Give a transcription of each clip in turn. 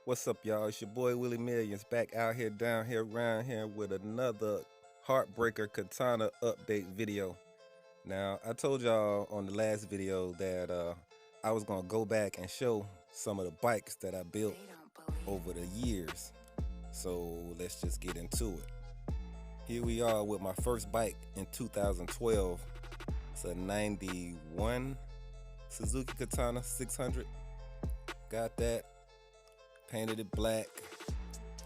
What's up, y'all? It's your boy Willie Millions back out here, down here, around here with another Heartbreaker Katana update video. Now, I told y'all on the last video that I was gonna go back and show some of the bikes that I built over the years. So let's just get into it. Here we are with my first bike in 2012. It's a 91 Suzuki Katana 600. Got that. Painted it black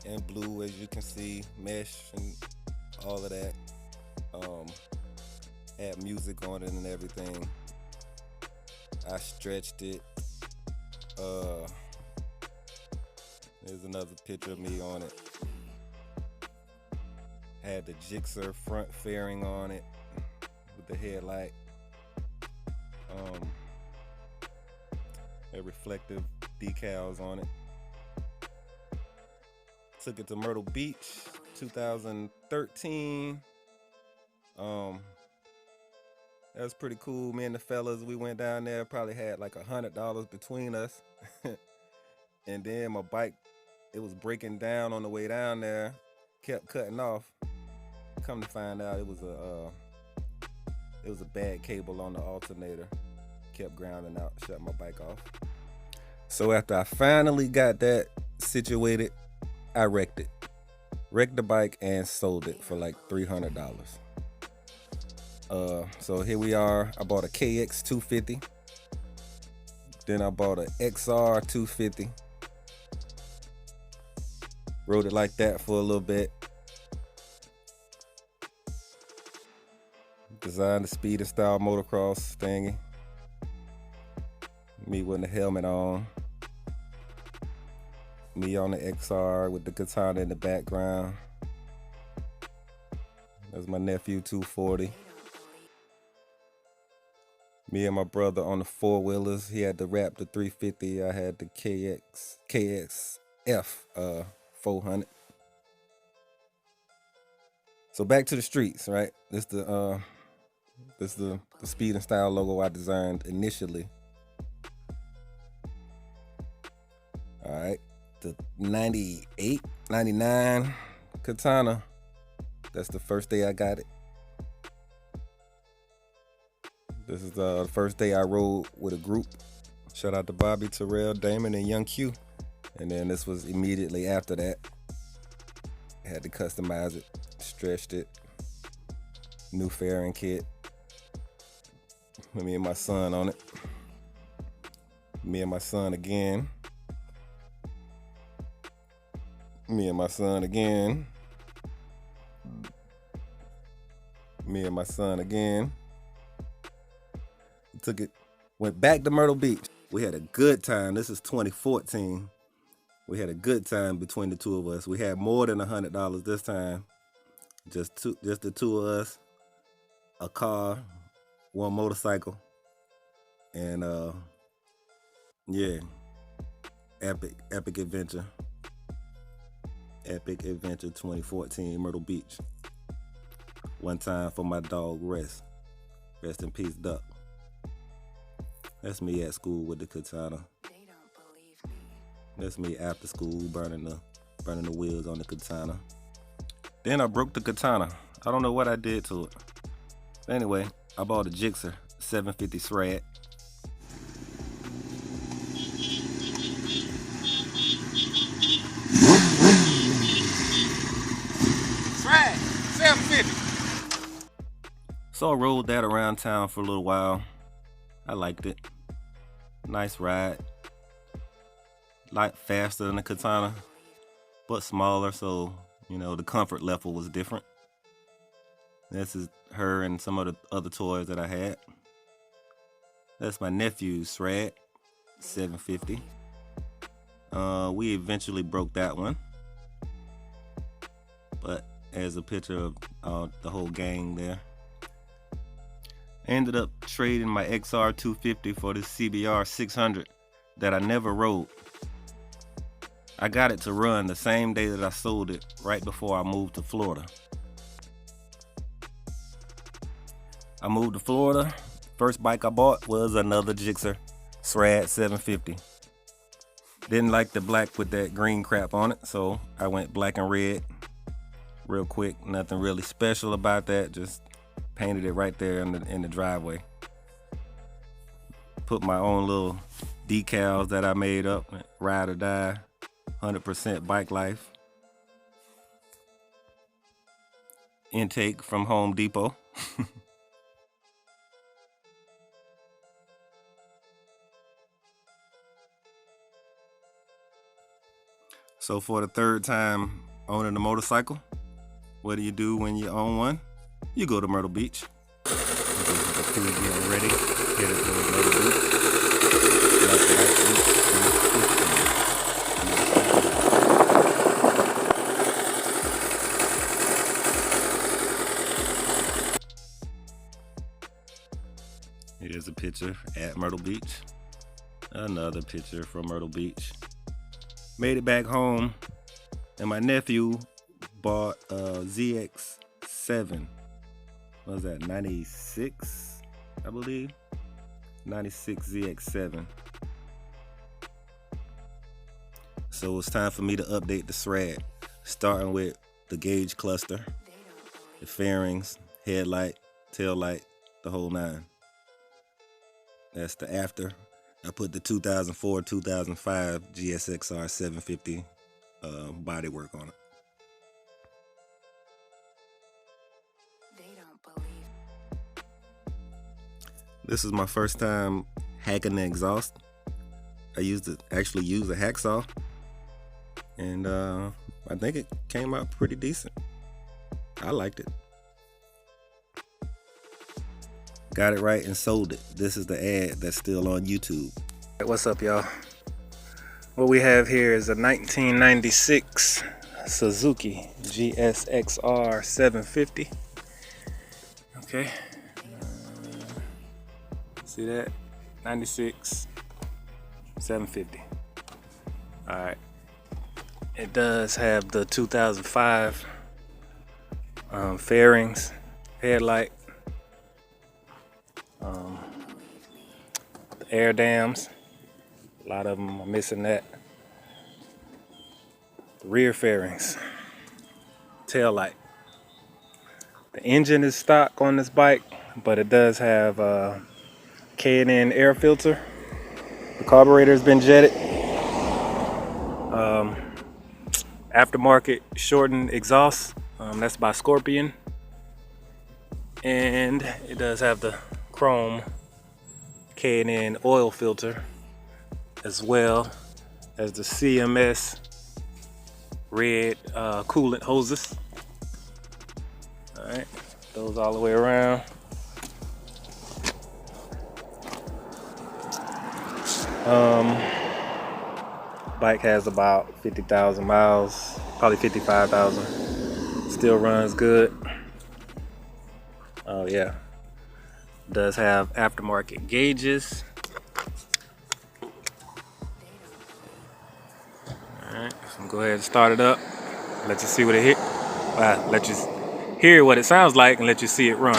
and blue, as you can see, mesh and all of that. Had music on it and everything. I stretched it. There's another picture of me on it. Had the GSXR front fairing on it with the headlight. Had reflective decals on it. Took it to Myrtle Beach, 2013. That was pretty cool. Me and the fellas, we went down there, probably had like $100 between us. And then my bike, it was breaking down on the way down there, kept cutting off. Come to find out, it was a bad cable on the alternator. Kept grounding out, shut my bike off. So after I finally got that situated, I wrecked it. Wrecked the bike and sold it for like $300. So here we are. I bought a KX 250. Then I bought a XR 250. Rode it like that for a little bit. Designed the speed and style motocross thingy. Me with the helmet on. Me on the XR with the Katana in the background. That's my nephew 240. Me and my brother on the four-wheelers. He had the Raptor 350. I had the KXF 400. So back to the streets, right? This the speed and style logo I designed initially. All right. The 98, 99 Katana. That's the first day I got it. This is the first day I rode with a group. Shout out to Bobby, Terrell, Damon, and Young Q. And then this was immediately after that. I had to customize it, stretched it, new fairing kit. Me and my son on it. Me and my son again. Me and my son again. Me and my son again. Took it, went back to Myrtle Beach. We had a good time. This is 2014. We had a good time between the two of us. We had more than $100 this time. Just the two of us. A car, one motorcycle, and yeah, epic adventure. Epic Adventure 2014, Myrtle Beach. One time for my dog Rest. Rest in peace, Duck. That's me at school with the Katana. That's me after school burning the wheels on the Katana. Then I broke the Katana. I don't know what I did to it. Anyway, I bought a GSXR 750 SRAD. So I rode that around town for a little while. I liked it. Nice ride. Light faster than the Katana, but smaller, so you know the comfort level was different. This is her and some of the other toys that I had. That's my nephew's SRAD 750. We eventually broke that one, but there's a picture of the whole gang there. Ended up trading my XR 250 for this CBR 600 that I never rode. I got it to run the same day that I sold it, right before I moved to Florida. I moved to Florida. First bike I bought was another GSXR SRAD 750. Didn't like the black with that green crap on it, so I went black and red real quick. Nothing really special about that, just painted it right there in the driveway. Put my own little decals that I made up, ride or die, 100% bike life. Intake from Home Depot. So for the third time owning a motorcycle, what do you do when you own one? You go to Myrtle Beach. Get ready, headed to Myrtle Beach. Here's a picture at Myrtle Beach. Another picture from Myrtle Beach. Made it back home, and my nephew bought a ZX7. What was that, 96, I believe? 96 ZX7. So it's time for me to update the SRAD, starting with the gauge cluster, the fairings, headlight, tail light, the whole nine. That's the after. I put the 2004-2005 GSXR 750 bodywork on it. This is my first time hacking the exhaust. I actually used a hacksaw, and I think it came out pretty decent. I liked it. Got it right and sold it. This is the ad that's still on YouTube. What's up, y'all? What we have here is a 1996 Suzuki GSXR 750. Okay. See that? 96 750. All right. It does have the 2005 fairings, headlight, the air dams. A lot of them are missing that. The rear fairings, tail light. The engine is stock on this bike, but it does have a K&N air filter. The carburetor has been jetted. Aftermarket shortened exhaust. That's by Scorpion. And it does have the chrome K&N oil filter, as well as the CMS red coolant hoses. All right, those all the way around. Bike has about 50,000 miles, probably 55,000. Still runs good. Oh yeah, does have aftermarket gauges. Alright, so I'm gonna go ahead and start it up. Let you see what it hit. Let you hear what it sounds like and let you see it run.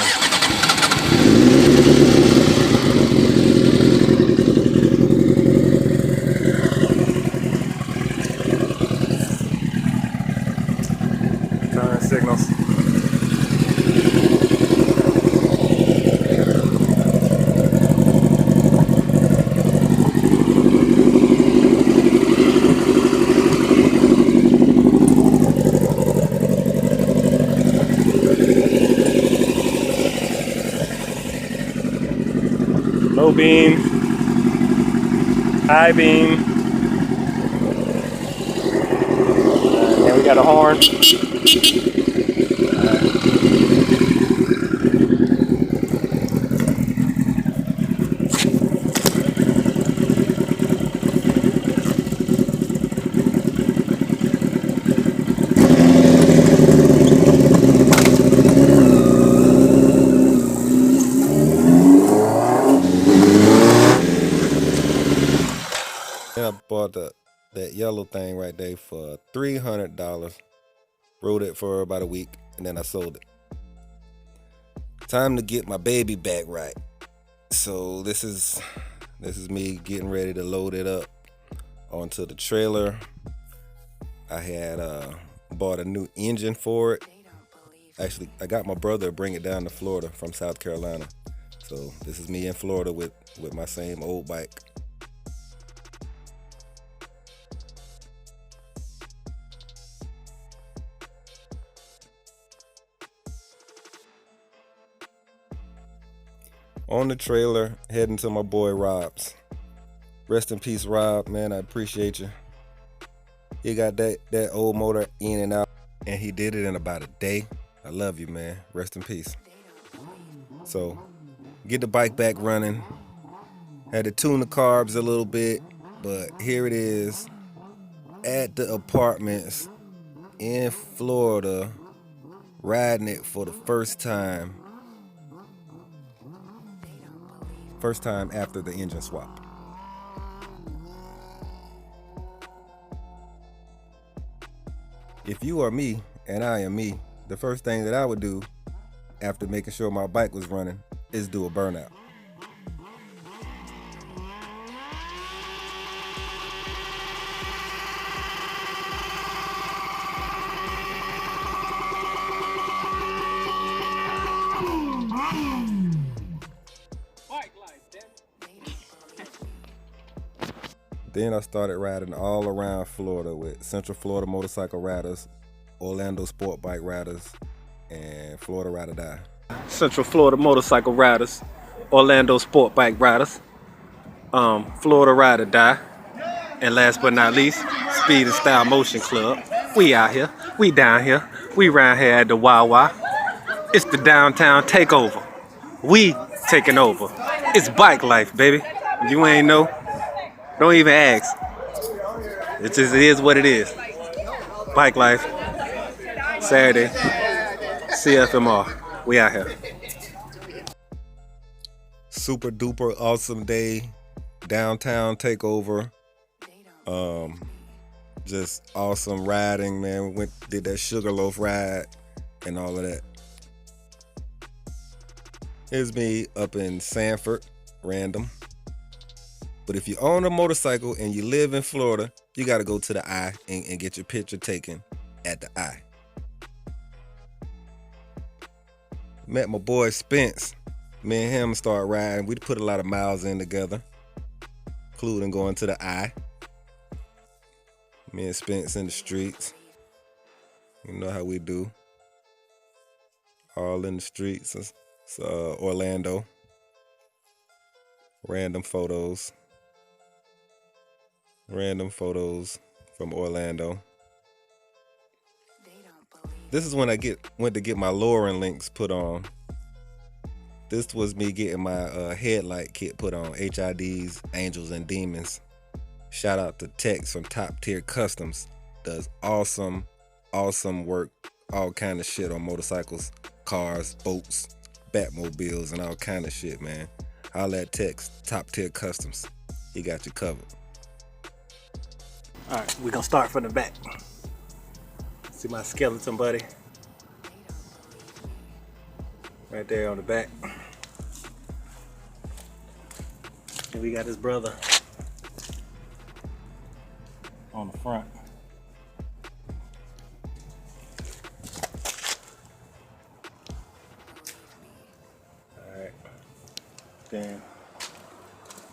Turn signals. Low beam, high beam, and we got a horn. I bought that yellow thing right there for $300. Rode it for about a week, and then I sold it. Time to get my baby back right. So this is me getting ready to load it up onto the trailer. I had bought a new engine for it. Actually, I got my brother to bring it down to Florida from South Carolina. So this is me in Florida with my same old bike. On the trailer, heading to my boy Rob's. Rest in peace, Rob, man, I appreciate you. He got that old motor in and out, and he did it in about a day. I love you, man. Rest in peace. So, get the bike back running. Had to tune the carbs a little bit, but here it is at the apartments in Florida, riding it for the first time. First time after the engine swap. If you are me and I am me, the first thing that I would do after making sure my bike was running is do a burnout. Then I started riding all around Florida with Central Florida Motorcycle Riders, Orlando Sport Bike Riders, and Florida Ride or Die. Central Florida Motorcycle Riders, Orlando Sport Bike Riders, Florida Ride or Die, and last but not least, Speed and Style Motion Club. We out here, we down here, we round here at the Wawa. It's the downtown takeover. We taking over. It's bike life, baby. You ain't know. Don't even ask. It just is what it is. Bike life. Saturday. CFMR. We out here. Super duper awesome day. Downtown takeover. Just awesome riding, man. We did that Sugarloaf ride and all of that. Here's me up in Sanford, random. But if you own a motorcycle and you live in Florida, you got to go to the eye and get your picture taken at the eye. Met my boy Spence. Me and him started riding. We put a lot of miles in together, including going to the eye. Me and Spence in the streets. You know how we do. All in the streets. It's Orlando. Random photos from Orlando. This is when I went to get my lowering links put on. This was me getting my headlight kit put on. HIDs, Angels and Demons. Shout out to Tex from Top Tier Customs. Does awesome work. All kind of shit on motorcycles, cars, boats, Batmobiles, and all kind of shit, man. Holla at Tex, Top Tier Customs. He got you covered. All right, we're gonna start from the back. See my skeleton buddy? Right there on the back. And we got his brother on the front. All right. Then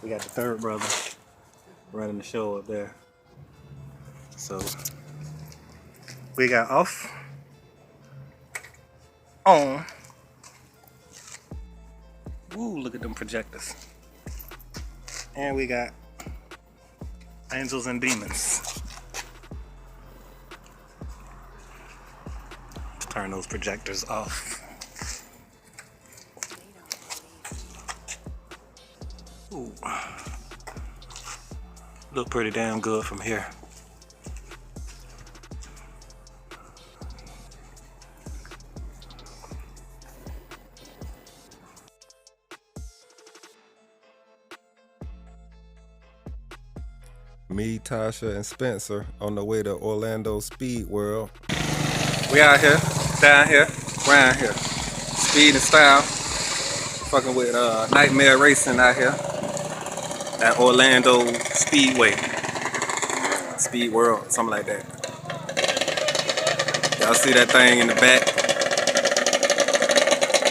we got the third brother running the show up there. So we got off, on. Ooh, look at them projectors. And we got Angels and Demons. Let's turn those projectors off. Ooh. Look pretty damn good from here. Me, Tasha, and Spencer on the way to Orlando Speed World. We out here, down here, around here. Speed and Style. Fucking with Nightmare Racing out here at Orlando Speedway. Speed World, something like that. Y'all see that thing in the back?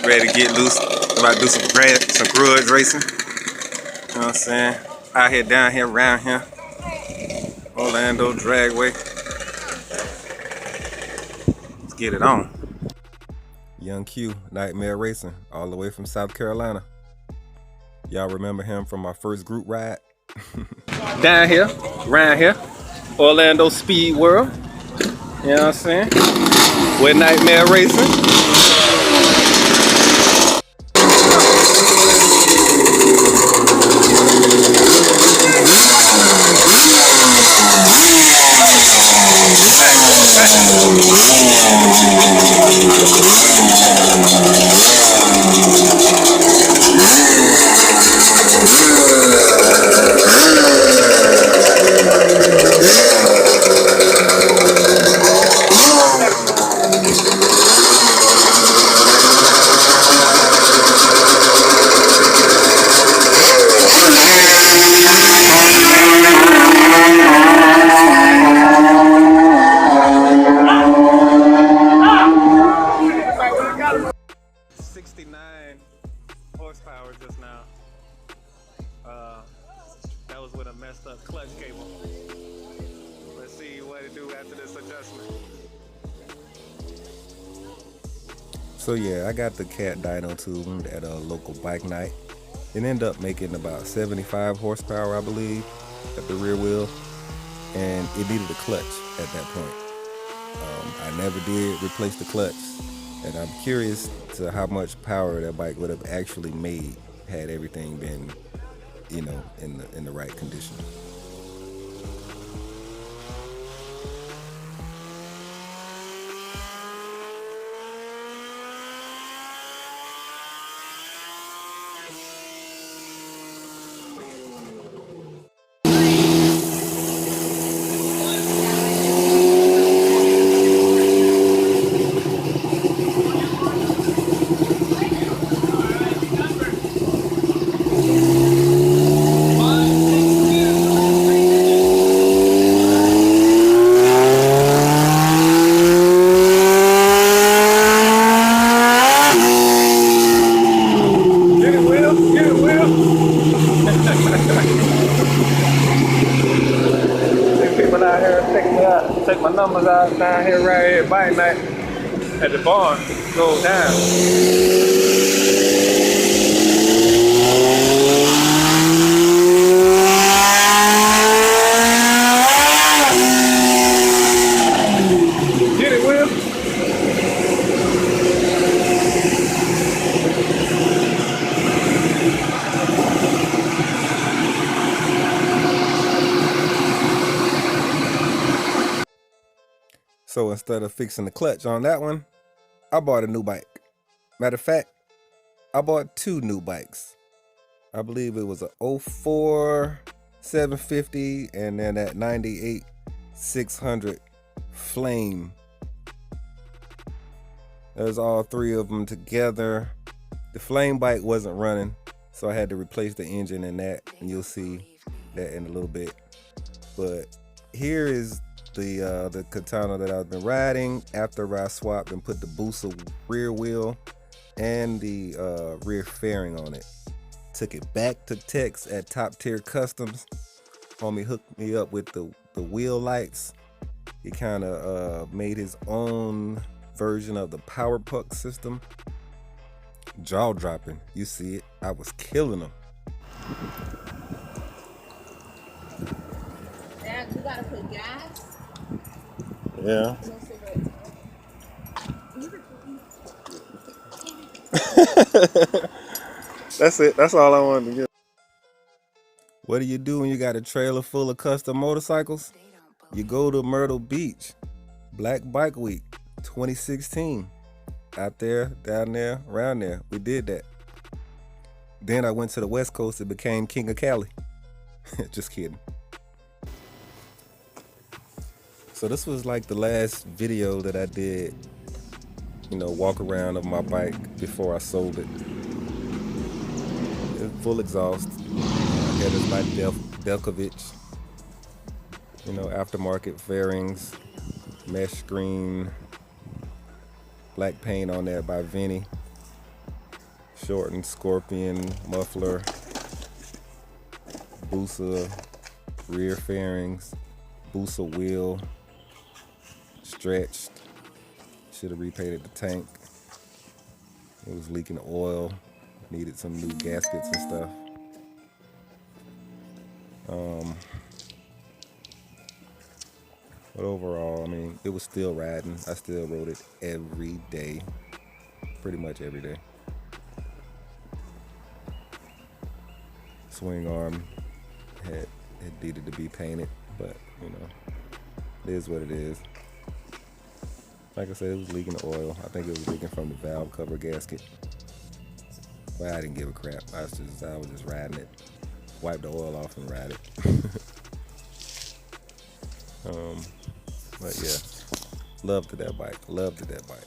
Ready to get loose. About to do some grudge racing. You know what I'm saying? Out here, down here, around here. Orlando Dragway. Let's get it on. Young Q, Nightmare Racing, all the way from South Carolina. Y'all remember him from my first group ride? Down here, around here, Orlando Speed World. You know what I'm saying? With Nightmare Racing. Horsepower just now. That was with a messed up clutch cable. Let's see what it do after this adjustment. So yeah, I got the cat dyno tuned at a local bike night. It ended up making about 75 horsepower, I believe, at the rear wheel, and it needed a clutch at that point. I never did replace the clutch, and I'm curious to how much power that bike would have actually made had everything been, you know, in the right condition. Take my numbers out down here right here at bike night at the barn. Go down. Get it, Will? So instead of fixing the clutch on that one, I bought a new bike. Matter of fact, I bought two new bikes. I believe it was a 04 750 and then that 98 600 Flame. There's all three of them together. The Flame bike wasn't running, so I had to replace the engine in that, and you'll see that in a little bit. But here is the Katana that I've been riding after I swapped and put the Busa rear wheel and the rear fairing on it. Took it back to Tex at Top Tier Customs. Homie hooked me up with the wheel lights. He kind of made his own version of the power puck system. Jaw dropping, you see it. I was killing them. Dad, you gotta put gas. Yeah. That's it. That's all I wanted to get. What do you do when you got a trailer full of custom motorcycles? You go to Myrtle Beach, Black Bike Week 2016. Out there, down there, around there. We did that. Then I went to the West Coast and became King of Cali. Just kidding. So this was like the last video that I did, you know, walk around of my bike before I sold it. Full exhaust. I had this by Delkovich. You know, aftermarket fairings, mesh screen, black paint on there by Vinny. Shortened Scorpion muffler, Busa rear fairings, Busa wheel, stretched. Should have repainted the tank. It was leaking oil. Needed some new gaskets and stuff. But overall, I mean, it was still riding. I still rode it every day, pretty much every day. Swing arm had needed to be painted, but you know, it is what it is. Like I said, it was leaking oil. I think it was leaking from the valve cover gasket. But I didn't give a crap. I was just riding it. Wipe the oil off and ride it. But yeah, love to that bike. Love to that bike.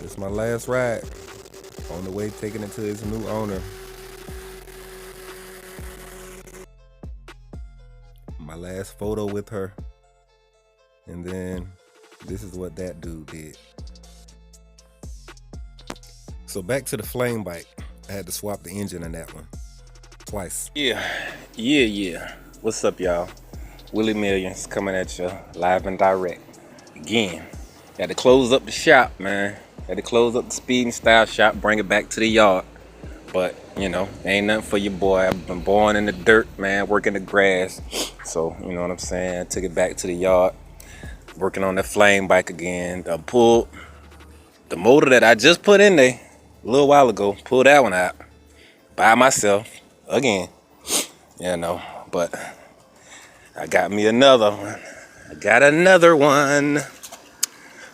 It's my last ride. On the way, taking it to its new owner. My last photo with her. And then this is what that dude did. So back to the flame bike. I had to swap the engine in that one twice. Yeah. What's up, y'all? Willie Millions coming at you live and direct. Again, had to close up the shop, man. Had to close up the Speed and Style shop, bring it back to the yard. But, you know, ain't nothing for your boy. I've been born in the dirt, man, working the grass. So, you know what I'm saying? Took it back to the yard, working on that flame bike again. I pulled the motor that I just put in there a little while ago, pulled that one out by myself again, you know. But I got me another one. I got another one.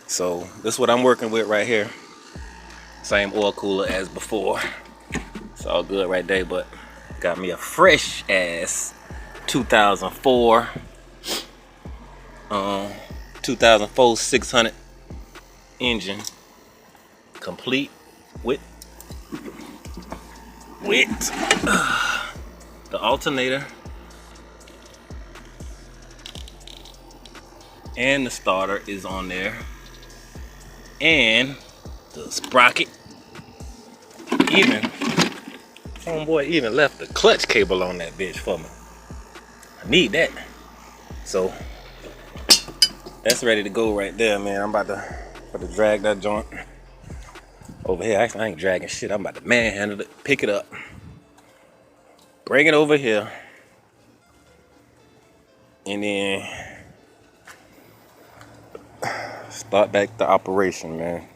So this is what I'm working with right here. Same oil cooler as before. It's all good right there, but got me a fresh ass 2004 600 engine, complete with the alternator and the starter is on there, and the sprocket. Even homeboy even left the clutch cable on that bitch for me. I need that. So that's ready to go right there, man. I'm about to drag that joint over here. Actually, I ain't dragging shit. I'm about to manhandle it, pick it up, bring it over here, and then start back the operation, man.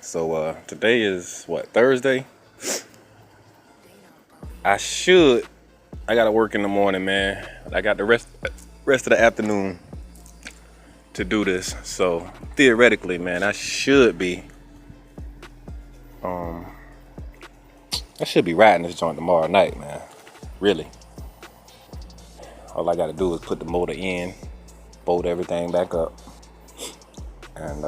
So today is what, Thursday? I gotta work in the morning, man. I got the rest of the afternoon to do this. So theoretically, man, I should be riding this joint tomorrow night, man. Really. All I gotta do is put the motor in, bolt everything back up, and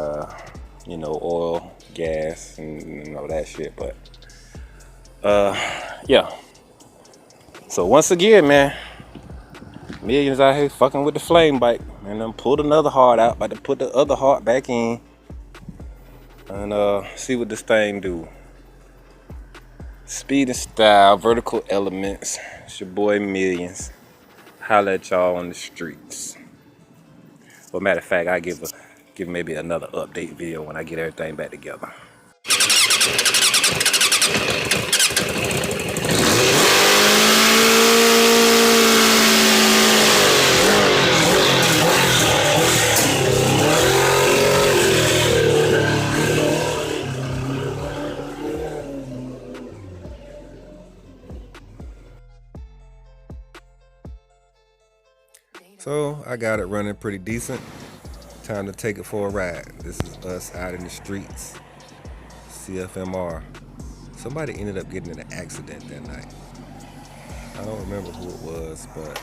you know, oil, gas, and you know that shit. But yeah. So once again, man, Millions out here fucking with the flame bike, and then pulled another heart out, about to put the other heart back in, and see what this thing do. Speed and Style, vertical elements. It's your boy Millions. Holla at y'all on the streets. Well, matter of fact, I give maybe another update video when I get everything back together. So I got it running pretty decent. Time to take it for a ride. This is us out in the streets. CFMR. Somebody ended up getting in an accident that night. I don't remember who it was, but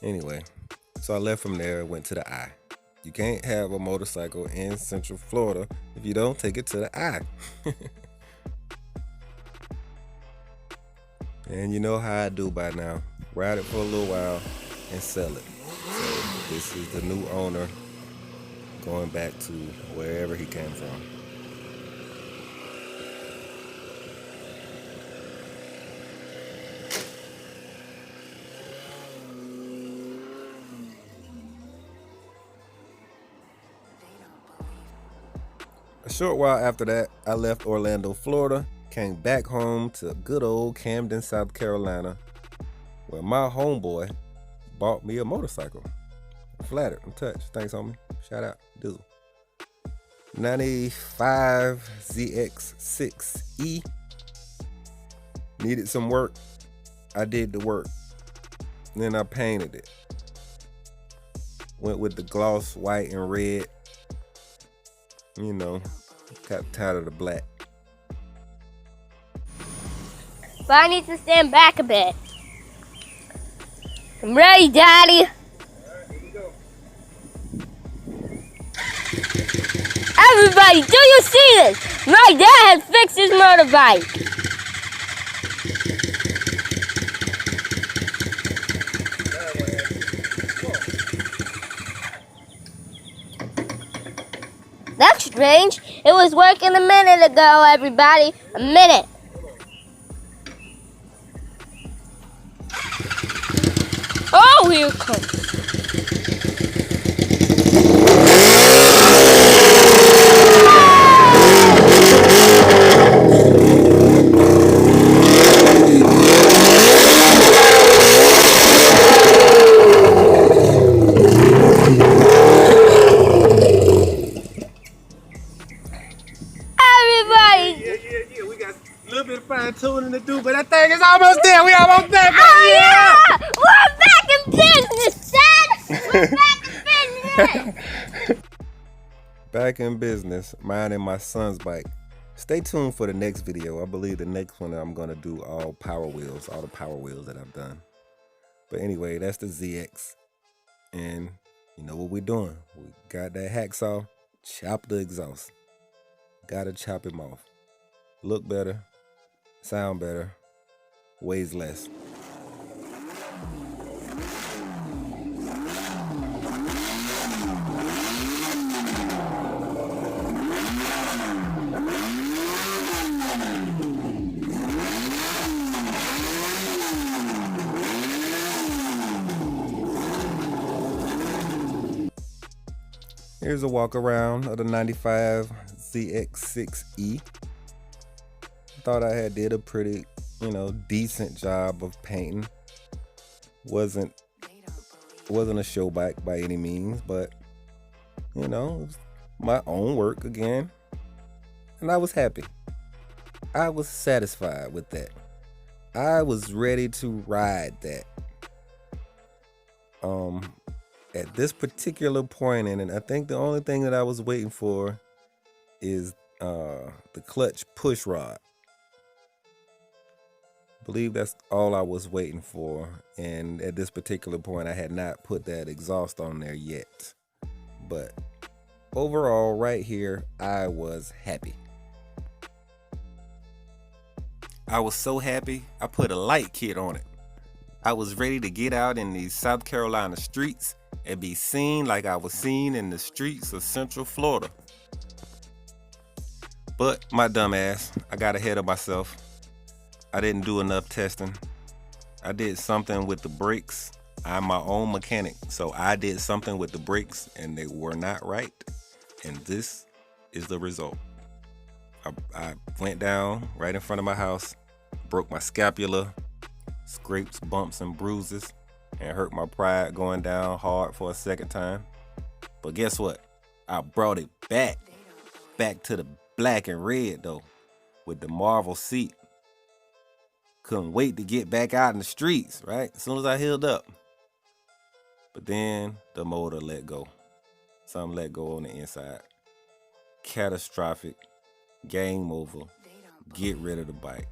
anyway. So I left from there and went to the I. You can't have a motorcycle in Central Florida if you don't take it to the I. And you know how I do by now. Ride it for a little while and sell it. So this is the new owner going back to wherever he came from. A short while after that, I left Orlando, Florida, came back home to good old Camden, South Carolina, where my homeboy bought me a motorcycle. I'm flattered, I'm touched. Thanks, homie. Shout out, Dizzle. 95 ZX6E. Needed some work. I did the work. Then I painted it. Went with the gloss white and red. You know, got tired of the black. But I need to stand back a bit. I'm ready, Daddy. Everybody, do you see this? My dad has fixed his motorbike. That's strange. It was working a minute ago, everybody. A minute. Oh, here it comes. Yeah. We got a little bit of fine tuning to do, but that thing is almost there. We almost there. Oh, yeah! We're back in business, Dad! We're back in business! Back in business, mine and my son's bike. Stay tuned for the next video. I believe the next one I'm going to do all the power wheels that I've done. But anyway, that's the ZX. And you know what we're doing. We got that hacksaw, chop the exhaust. Gotta chop him off. Look better, sound better, weighs less. Here's a walk around of the 95 ZX6E. Thought I had did a pretty, decent job of painting. Wasn't a show bike by any means, but it was my own work again. And I was happy. I was satisfied with that. I was ready to ride that. At this particular point in it, I think the only thing that I was waiting for is the clutch push rod. I believe that's all I was waiting for, and at this particular point I had not put that exhaust on there yet. But overall, right here, I was happy. I was so happy I put a light kit on it. I was ready to get out in these South Carolina streets and be seen like I was seen in the streets of Central Florida. But my dumb ass, I got ahead of myself. I didn't do enough testing. I did something with the brakes. I'm my own mechanic, so I did something with the brakes and they were not right. And this is the result. I went down right in front of my house, broke my scapula, scrapes, bumps, and bruises, and hurt my pride going down hard for a second time. But guess what? I brought it back to the black and red though, with the Marvel seat. Couldn't wait to get back out in the streets, right? As soon as I healed up. But then the motor let go. Something let go on the inside. Catastrophic. Game over. Get rid of the bike.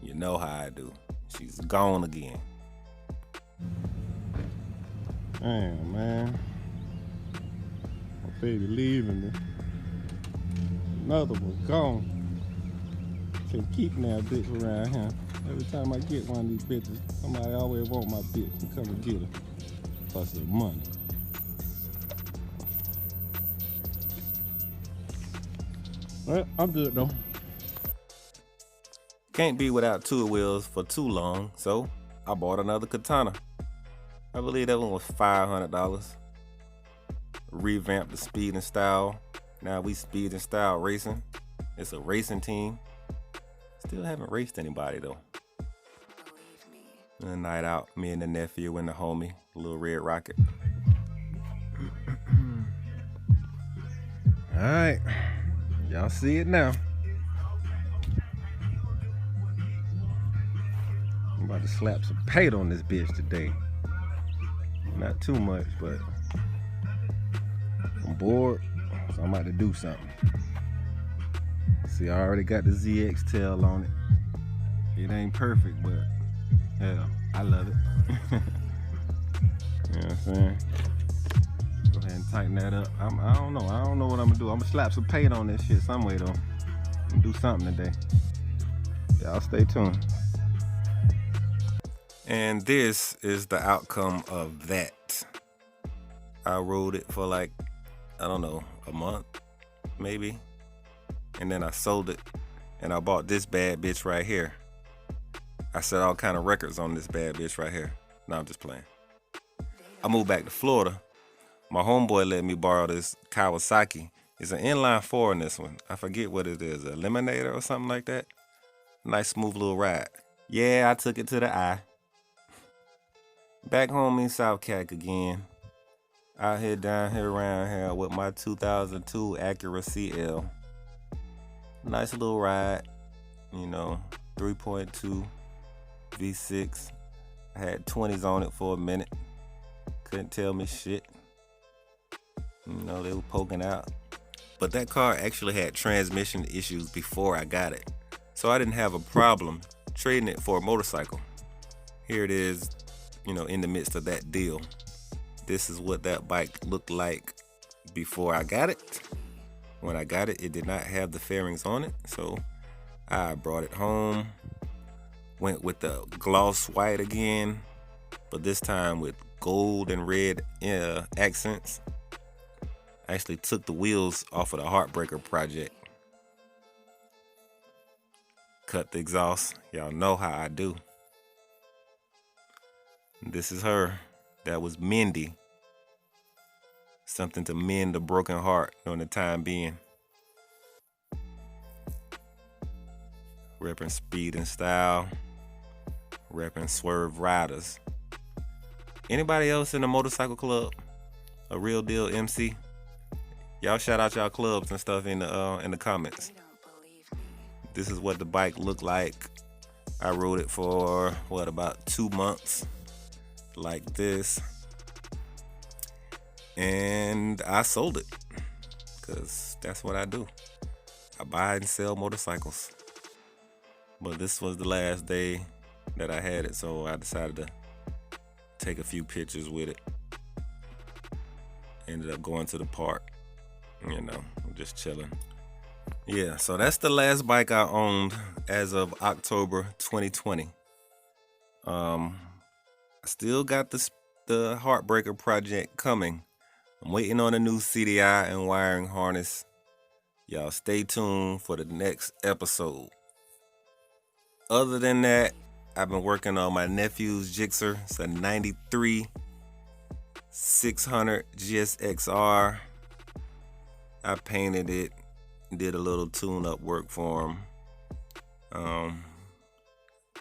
You know how I do. She's gone again. Damn, man. My baby leaving me. Another one gone. Can't keep that bitch around here. Every time I get one of these bitches, somebody always want my bitch to come and get her. For some money. Well, I'm good though. Can't be without two wheels for too long, so I bought another Katana. I believe that one was $500. Revamped the speed and style. Now we speed and style racing. It's a racing team. Still haven't raced anybody though. A night out, me and the nephew and the homie, little red rocket. Alright. Y'all see it now. I'm about to slap some paint on this bitch today. Not too much, but I'm bored, so I'm about to do something. See, I already got the ZX tail on it. It ain't perfect, but hell, I love it. You know what I'm saying? Go ahead and tighten that up. I don't know. I don't know what I'm gonna do. I'm gonna slap some paint on this shit some way though. I'm gonna do something today. Y'all stay tuned. And this is the outcome of that. I rode it for like, I don't know, a month, maybe. And then I sold it and I bought this bad bitch right here. I set all kind of records on this bad bitch right here. No, I'm just playing. I moved back to Florida. My homeboy let me borrow this Kawasaki. It's an inline four in this one. I forget what it is, a Eliminator or something like that. Nice smooth little ride. Yeah, I took it to the eye. Back home in South Cac again. Out here, down here, around here with my 2002 Acura CL. Nice little ride, you know, 3.2 V6. I had 20s on it for a minute. Couldn't tell me shit. You know, they were poking out. But that car actually had transmission issues before I got it. So I didn't have a problem trading it for a motorcycle. Here it is, you know, in the midst of that deal. This is what that bike looked like before I got it. When I got it, it did not have the fairings on it. So I brought it home. Went with the gloss white again, but this time with gold and red accents. I actually took the wheels off of the Heartbreaker project. Cut the exhaust. Y'all know how I do. This is her. That was Mindy. Something to mend a broken heart during the time being. Repping speed and style. Repping Swerve Riders. Anybody else in the motorcycle club? A real deal MC? Y'all shout out y'all clubs and stuff in the comments. This is what the bike looked like. I rode it for what, about 2 months, like this, and I sold it because that's what I do. I buy and sell motorcycles. But this was the last day that I had it, so I decided to take a few pictures with it. Ended up going to the park, you know, just chilling. Yeah, so that's the last bike I owned as of October 2020. I still got the Heartbreaker project coming. I'm waiting on a new CDI and wiring harness. Y'all stay tuned for the next episode. Other than that, I've been working on my nephew's Gixxer. It's a 93 600 GSXR. I painted it, did a little tune-up work for him.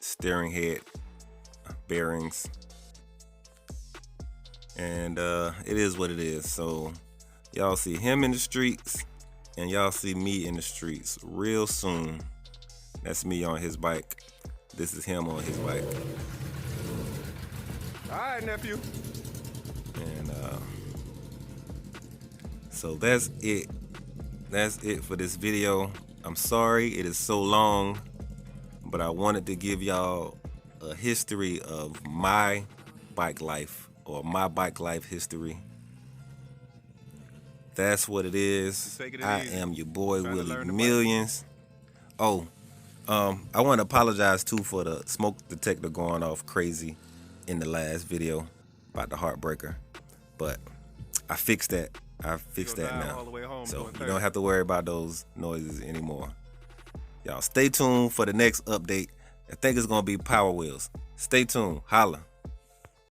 Steering head, bearings. And it is what it is. So y'all see him in the streets and y'all see me in the streets real soon. That's me on his bike. This is him on his bike. All right, nephew. And so that's it. That's it for this video. I'm sorry it is so long, but I wanted to give y'all a history of my bike life, or my bike life history. That's what it is. I am your boy Willie Millions. Oh, I want to apologize too for the smoke detector going off crazy in the last video about the Heartbreaker, but I fixed that. I fixed that now, so you don't have to worry about those noises anymore. Y'all stay tuned for the next update. I think it's gonna be Power Wheels. Stay tuned. Holla.